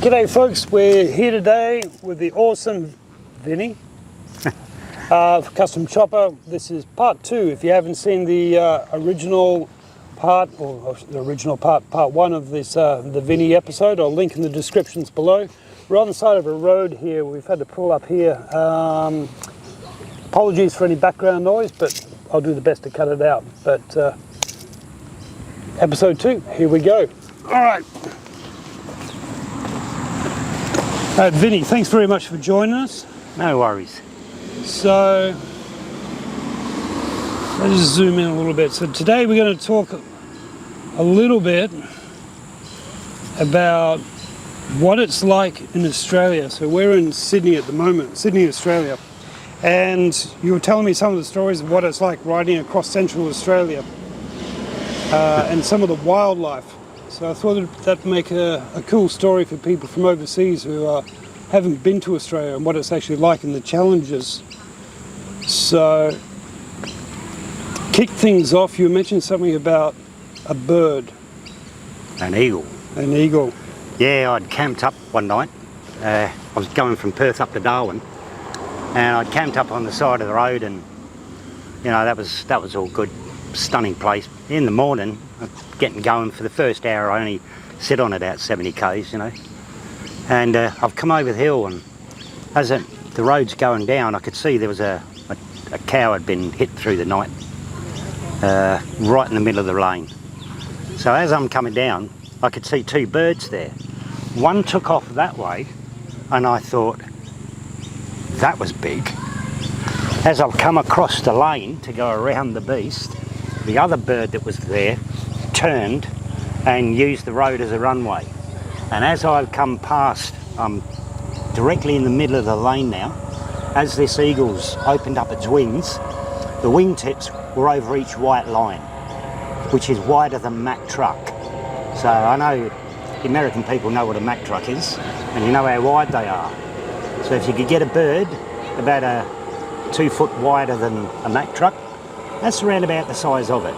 G'day folks, we're here today with the awesome Vinny for Custom Chopper. This is part 2. If you haven't seen the original part, or the original part 1 of this the Vinny episode, I'll link in the descriptions below. We're on the side of a road here. We've had to pull up here. Apologies for any background noise, but I'll do the best to cut it out. But episode 2, here we go. All right. Vinny, thanks very much for joining us. No worries. So, let's just zoom in a little bit. So today we're going to talk a little bit about what it's like in Australia. So we're in Sydney at the moment, Sydney, Australia. And you were telling me some of the stories of what it's like riding across Central Australia and some of the wildlife. So I thought that'd make a cool story for people from overseas who haven't been to Australia and what it's actually like and the challenges. So, kick things off, you mentioned something about a bird. An eagle. An eagle. Yeah, I'd camped up one night. I was going from Perth up to Darwin, and I'd camped up on the side of the road, and you know that was all good, stunning place. In the morning, getting going for the first hour, I only sit on about 70 k's, you know. And I've come over the hill, and as the road's going down, I could see there was a cow had been hit through the night, right in the middle of the lane. So as I'm coming down, I could see 2 birds there. One took off that way, and I thought, that was big. As I've come across the lane to go around the beast, the other bird that was there turned and used the road as a runway. And as I've come past, I'm directly in the middle of the lane now. As this eagle's opened up its wings, the wingtips were over each white line, which is wider than Mack truck. So I know the American people know what a Mack truck is, and you know how wide they are. So if you could get a bird about 2 foot wider than a Mack truck, that's around about the size of it.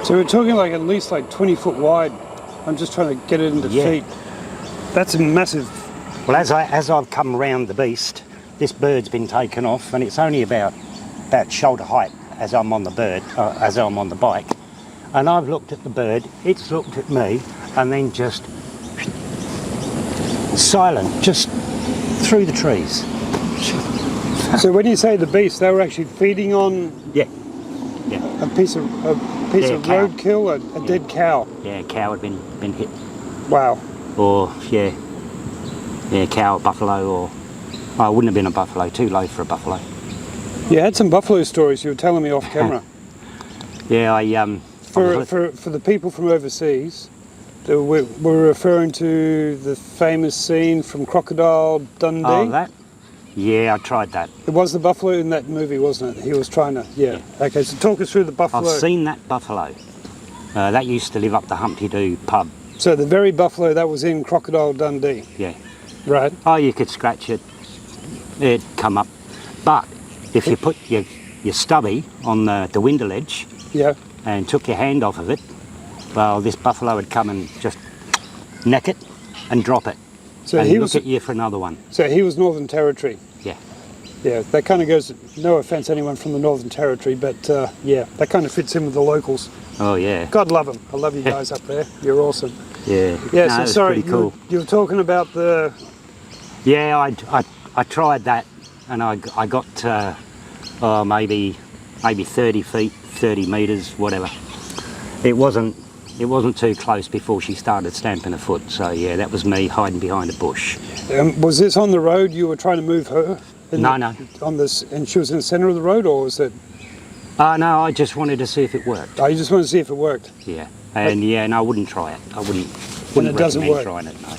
So we're talking like at least like 20 foot wide. I'm just trying to get it into feet. That's massive. Well, as I've come around the beast, this bird's been taken off, and it's only about shoulder height as I'm on the bike. And I've looked at the bird, it's looked at me, and then just silent, just through the trees. So when you say the beast, they were actually feeding on a piece of roadkill, a dead cow. Yeah, a cow had been hit. Wow. Or cow, buffalo, or it wouldn't have been a buffalo, too low for a buffalo. You had some buffalo stories you were telling me off camera. Yeah, for the people from overseas, we're referring to the famous scene from Crocodile Dundee. Oh, that? Yeah, I tried that. It was the buffalo in that movie, wasn't it? He was trying to, yeah. Okay, so talk us through the buffalo. I've seen that buffalo. That used to live up the Humpty Doo pub. So the very buffalo that was in Crocodile Dundee? Yeah. Right. Oh, you could scratch it. It'd come up. But if you put your stubby on the window ledge and took your hand off of it, well, this buffalo would come and just neck it and drop it. So and look at you for another one. So he was Northern Territory? Yeah. Yeah, that kind of goes, no offence anyone from the Northern Territory, but yeah, that kind of fits in with the locals. Oh, yeah. God love them. I love you guys up there. You're awesome. Yeah. Yeah, no, so sorry, pretty cool. You were talking about the... Yeah, I tried that, and I got maybe 30 feet, 30 metres, whatever. It wasn't too close before she started stamping her foot, so yeah, that was me hiding behind a bush. Was this on the road you were trying to move her? No. On this, and she was in the centre of the road, or was it? No, I just wanted to see if it worked. Oh, you just wanted to see if it worked? Yeah, and no, I wouldn't try it. I wouldn't recommend trying it, no.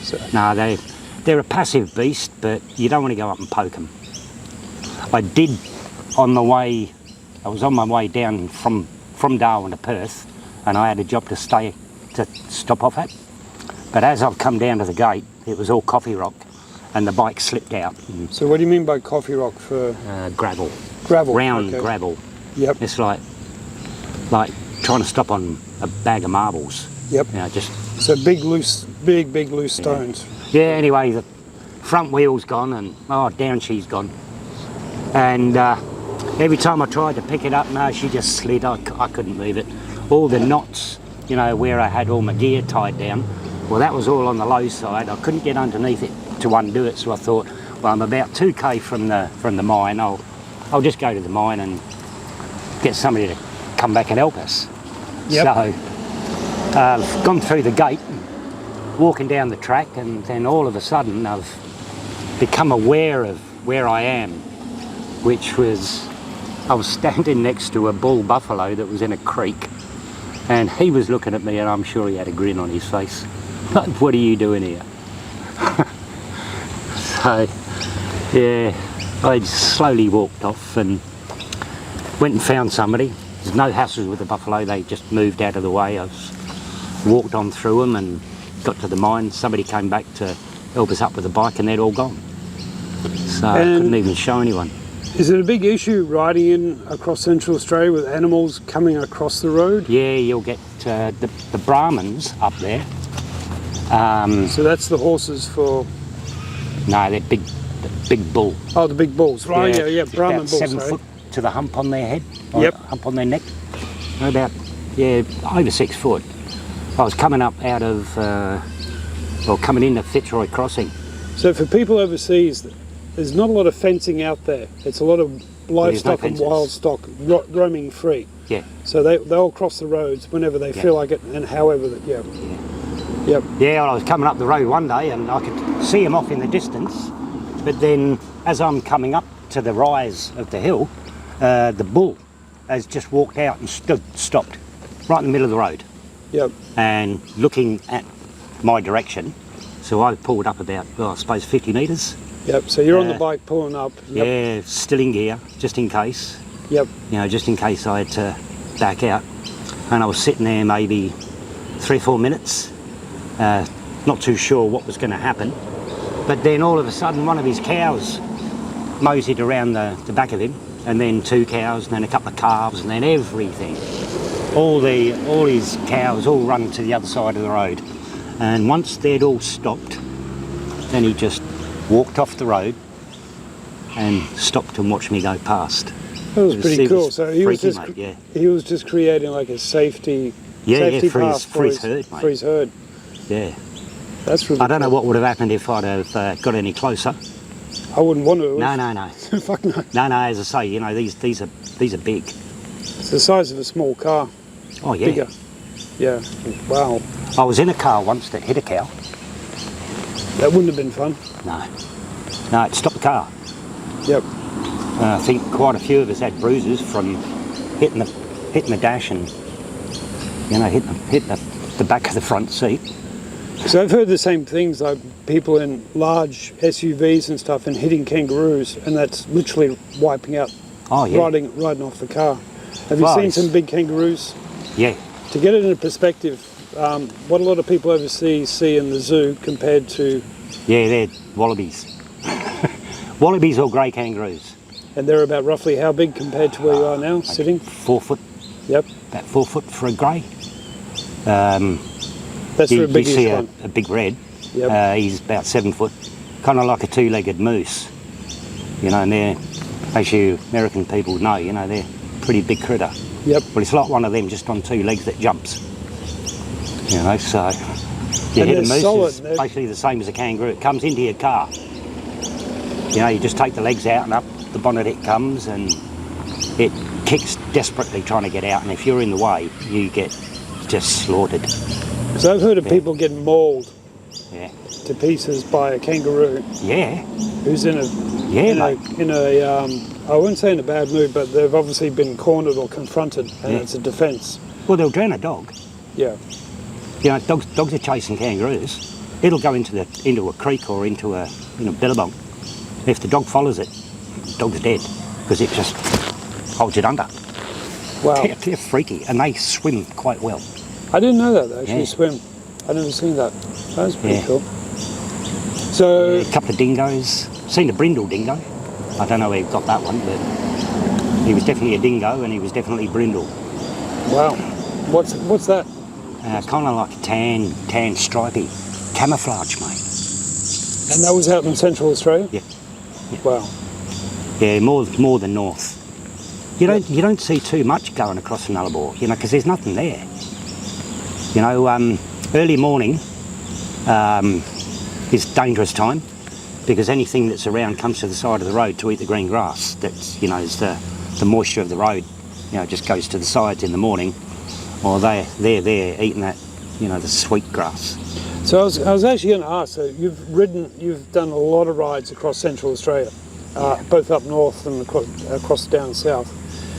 So. No, they're a passive beast, but you don't want to go up and poke them. I did on the way, I was on my way down from Darwin to Perth, and I had a job to stop off at. But as I've come down to the gate, it was all coffee rock, and the bike slipped out. So what do you mean by coffee rock? For gravel. Gravel. Round gravel. Yep. It's like trying to stop on a bag of marbles. Yep. You know, just. So big loose stones. Yeah, anyway, the front wheel's gone and, oh, down she's gone. And every time I tried to pick it up, no, she just slid. I couldn't move it. All the knots, you know, where I had all my gear tied down, well, that was all on the low side. I couldn't get underneath it to undo it, so I thought, well, I'm about 2k from the mine. I'll just go to the mine and get somebody to come back and help us. Yep. So I've gone through the gate, walking down the track, and then all of a sudden I've become aware of where I am, which was, I was standing next to a bull buffalo that was in a creek, and he was looking at me, and I'm sure he had a grin on his face. Like, what are you doing here? So, yeah, I slowly walked off and went and found somebody. There's no hassles with the buffalo, they just moved out of the way. I walked on through them and got to the mine. Somebody came back to help us up with the bike, and they'd all gone. So I couldn't even show anyone. Is it a big issue riding in across Central Australia with animals coming across the road? Yeah, you'll get the Brahmins up there. So that's the horses for... No, they're the big bull. Oh, the big bulls, right? Yeah, Brahman about bulls. 7 foot to the hump on their head, Yep. hump on their neck. About, yeah, over 6 foot. I was coming up out of, coming into Fitzroy Crossing. So for people overseas, there's not a lot of fencing out there. It's a lot of livestock and wild stock roaming free. Yeah. So they'll cross the roads whenever they feel like it and however, yeah. Yep. Yeah, well, I was coming up the road one day and I could see him off in the distance, but then as I'm coming up to the rise of the hill, the bull has just walked out and stopped right in the middle of the road. Yep. And looking at my direction, so I pulled up about, well, I suppose 50 metres. Yep, so you're on the bike pulling up. Yep. Yeah, still in gear, just in case. Yep. You know, just in case I had to back out. And I was sitting there maybe 3 or 4 minutes, not too sure what was going to happen. But then all of a sudden one of his cows moseyed around the back of him, and then 2 cows, and then a couple of calves, and then everything. All his cows all run to the other side of the road. And once they'd all stopped, then he just walked off the road and stopped and watched me go past. That was pretty cool. So he was just mate, yeah. He was just creating like a safety for path for his herd, mate. For his herd. Yeah. That's really I don't know what would have happened if I'd have got any closer. I wouldn't want to. No. Fuck no. No, as I say, you know, these are big. It's the size of a small car. Oh yeah. Bigger. Yeah. Wow. I was in a car once that hit a cow. That wouldn't have been fun. No, it stopped the car. Yep. I think quite a few of us had bruises from hitting the dash and, you know, hitting the back of the front seat. So I've heard the same things, like people in large SUVs and stuff and hitting kangaroos, and that's literally wiping out, riding off the car. Have you seen some big kangaroos? Yeah. To get it into perspective, what a lot of people overseas see in the zoo compared to... Yeah, they're wallabies. Wallabies or grey kangaroos. And they're about roughly how big compared to where you are now, sitting? 4 foot. Yep. About 4 foot for a grey. That's you, the biggest see one. a big red. Yep. He's about 7 foot, kind of like a 2-legged moose. You know, and they're, as you American people know, you know, they're a pretty big critter. Yep. Well, it's like one of them just on 2 legs that jumps. You know, so you hit a moose is basically the same as a kangaroo. It comes into your car. You know, you just take the legs out and up the bonnet it comes, and it kicks desperately trying to get out. And if you're in the way, you get just slaughtered. So I've heard of people getting mauled Yeah. to pieces by a kangaroo Yeah. who's in a I wouldn't say in a bad mood, but they've obviously been cornered or confronted, and it's a defence. Well, they'll drown a dog. Yeah. You know, dogs are chasing kangaroos. It'll go into a creek or into a billabong. If the dog follows it, the dog's dead because it just holds it under. Wow. They're freaky, and they swim quite well. I didn't know that they actually swim. I've never seen that. That's pretty cool. So a couple of dingoes. Seen a brindle dingo. I don't know where he got that one, but he was definitely a dingo and he was definitely brindle. Wow. What's that? Kind of like a tan stripy camouflage, mate. And that was out in Central Australia? Yeah. Wow. Yeah, more than north. You don't see too much going across the Nullarbor, you know, because there's nothing there. You know, early morning is dangerous time because anything that's around comes to the side of the road to eat the green grass. That's, you know, is the moisture of the road. You know, just goes to the sides in the morning, or they're there eating that, you know, the sweet grass. So I was actually going to ask. So you've done a lot of rides across Central Australia, both up north and across down south.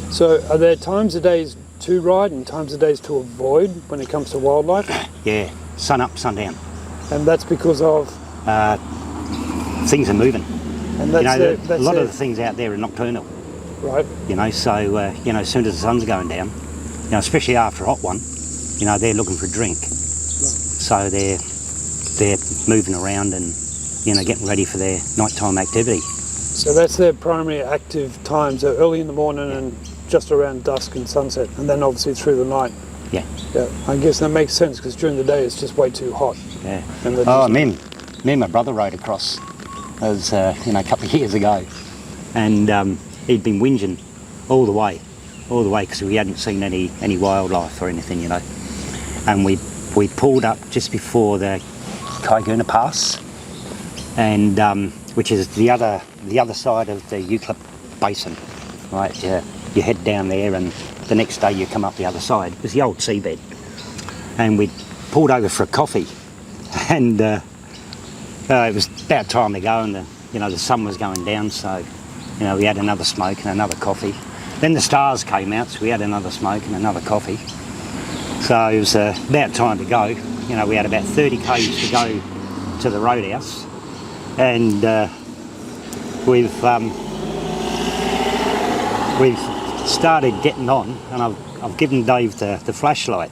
So are there times of days to ride and times of days to avoid when it comes to wildlife? Yeah, sun up, sun down. And that's because of? Things are moving. And that's, you know, a lot of the things out there are nocturnal. Right. You know, so, you know, as soon as the sun's going down, you know, especially after a hot one, you know, they're looking for a drink. So they're moving around and, you know, getting ready for their nighttime activity. So that's their primary active times, so early in the morning and just around dusk and sunset, and then obviously through the night. Yeah. Yeah, I guess that makes sense because during the day it's just way too hot. Yeah. And me and my brother rode across, as you know, a couple of years ago, and he'd been whinging all the way because we hadn't seen any wildlife or anything, you know. And we pulled up just before the Kangaroo Pass, and which is the other side of the Eucalypt Basin, right? You head down there, and the next day you come up the other side. It was the old seabed, and we pulled over for a coffee, and it was about time to go, and the sun was going down, so you know we had another smoke and another coffee. Then the stars came out, so we had another smoke and another coffee. So it was about time to go. You know, we had about 30 k's to go to the roadhouse, and we've started getting on, and I've given Dave the flashlight,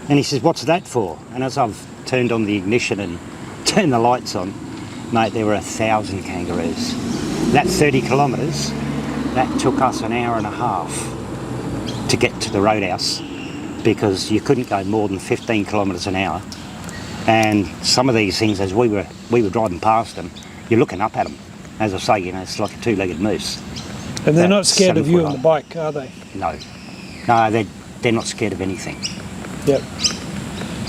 and he says, "What's that for?" And as I've turned on the ignition and turned the lights on, mate, there were 1,000 kangaroos. That 30 kilometres, that took us an hour and a half to get to the roadhouse, because you couldn't go more than 15 kilometres an hour. And some of these things, as we were driving past them, you're looking up at them. As I say, you know, it's like a two-legged moose. And they're not scared of you on the bike, are they? No, they're not scared of anything. Yep.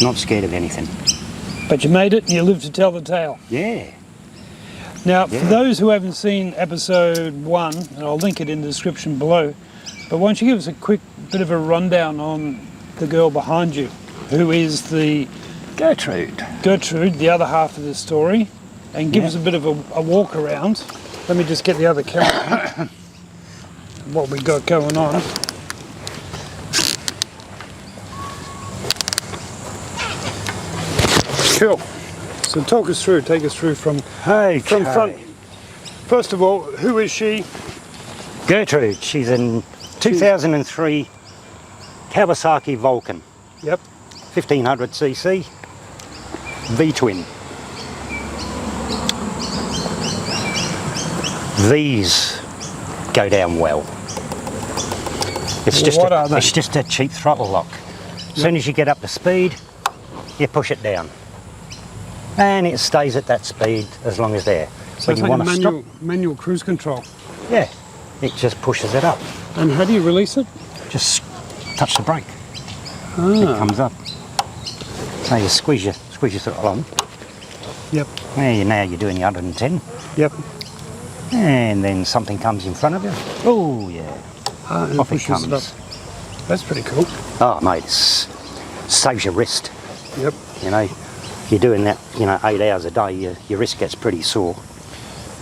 Not scared of anything. But you made it and you lived to tell the tale. Yeah. Now, for those who haven't seen episode 1, and I'll link it in the description below, but why don't you give us a quick bit of a rundown on the girl behind you, who is the Gertrude, the other half of the story, and give us a bit of a walk around. Let me just get the other camera. What we got going on. Cool. So take us through from front. First of all, who is she? Gertrude. She's in 2003 Kawasaki Vulcan. Yep. 1500cc V-twin. These go down well. It's just a cheap throttle lock. As soon as you get up to speed, you push it down, and it stays at that speed as long as there. So it's like a manual cruise control. Yeah, it just pushes it up. And how do you release it? Just touch the brake. It comes up. So you squeeze your throttle on. Yep. Now you're doing your 110. Yep. And then something comes in front of you. Oh yeah. And off it comes. It up. That's pretty cool. Oh mate, it saves your wrist. Yep. You know, you're doing that, 8 hours a day, your wrist gets pretty sore.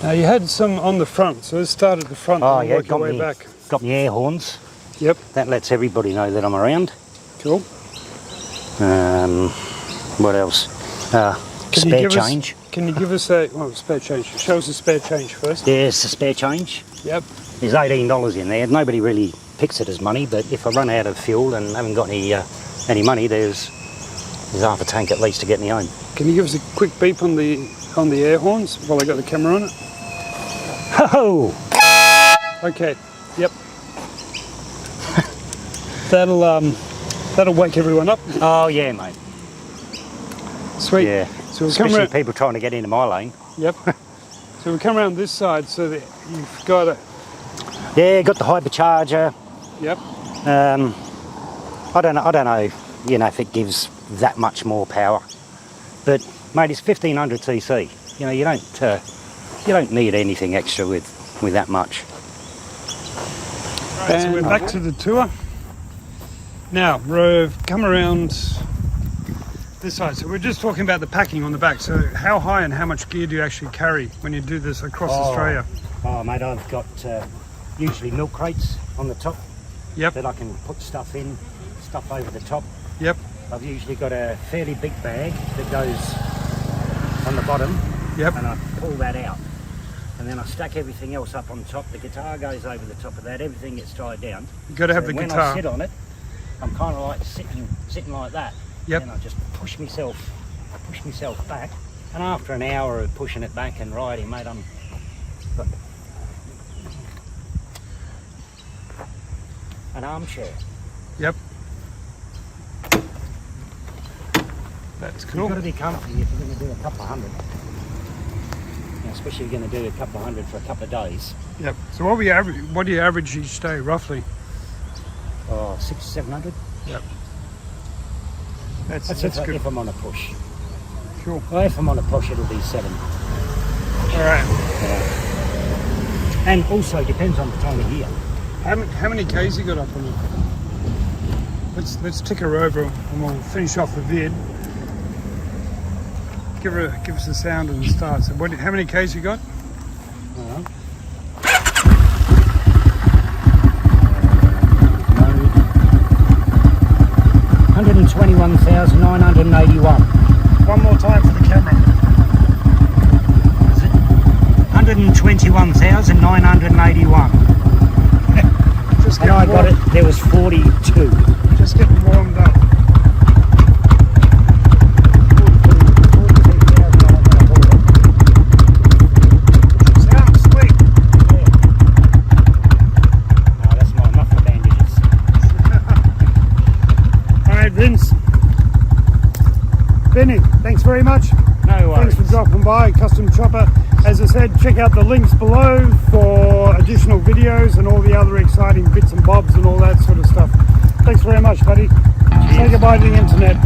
Now you had some on the front, so let's start at the front and work your way back. Got my air horns. Yep. That lets everybody know that I'm around. Cool. What else? Spare change. Can you give us spare change? Show us the spare change first. There's the spare change. Yep. There's $18 in there. Nobody really picks it as money, but if I run out of fuel and haven't got any money, there's half a tank at least to get me home. Can you give us a quick beep on the air horns while I got the camera on it? Ho! Okay. Yep. That'll wake everyone up. Oh yeah, mate. Sweet. Yeah. So especially people trying to get into my lane. Yep. So we come around this side so that you've got a... Yeah, got the hypercharger. Yep. I don't know, you know, if it gives that much more power, but mate, it's 1500 cc. You know, you don't need anything extra with that much. Right, so we're back to the tour. Now we've come around this side. So we're just talking about the packing on the back. So how high and how much gear do you actually carry when you do this across Australia? Oh mate, I've got usually milk crates on the top. Yep. That I can put stuff in, stuff over the top. Yep. I've usually got a fairly big bag that goes on the bottom. Yep. And I pull that out. And then I stack everything else up on top. The guitar goes over the top of that. Everything gets tied down. You've got to have so the when guitar. I sit on it, I'm kind of like sitting like that. Yep. And I just push myself back. And after an hour of pushing it back and riding, mate, I'm got an armchair. Yep. That's cool. You've got to be comfy if you're going to do a couple of hundred. You know, especially if you're going to do a couple of hundred for a couple of days. Yep. So what do you average each day, roughly? Oh, 600-700. Yep. That's good. If I'm on a push. Cool. Well, if I'm on a push, it'll be 7. All right. And also depends on the time of year. How many Ks you got up on it? Let's tick her over and we'll finish off the vid. Give us a sound and start. So how many Ks you got? 121,981. One more time for the camera. 121,981. And I got it, there was 42. Just getting warmed up. Sounds sweet. Yeah. Oh, that's my muffler bandages. Alright, Vinny, thanks very much. No worries. Thanks for dropping by, Custom Chopper. As I said, check out the links below for additional videos and all the other exciting bits and bobs and all that sort of stuff. Thanks very much, buddy. Cheers. Say goodbye to the internet.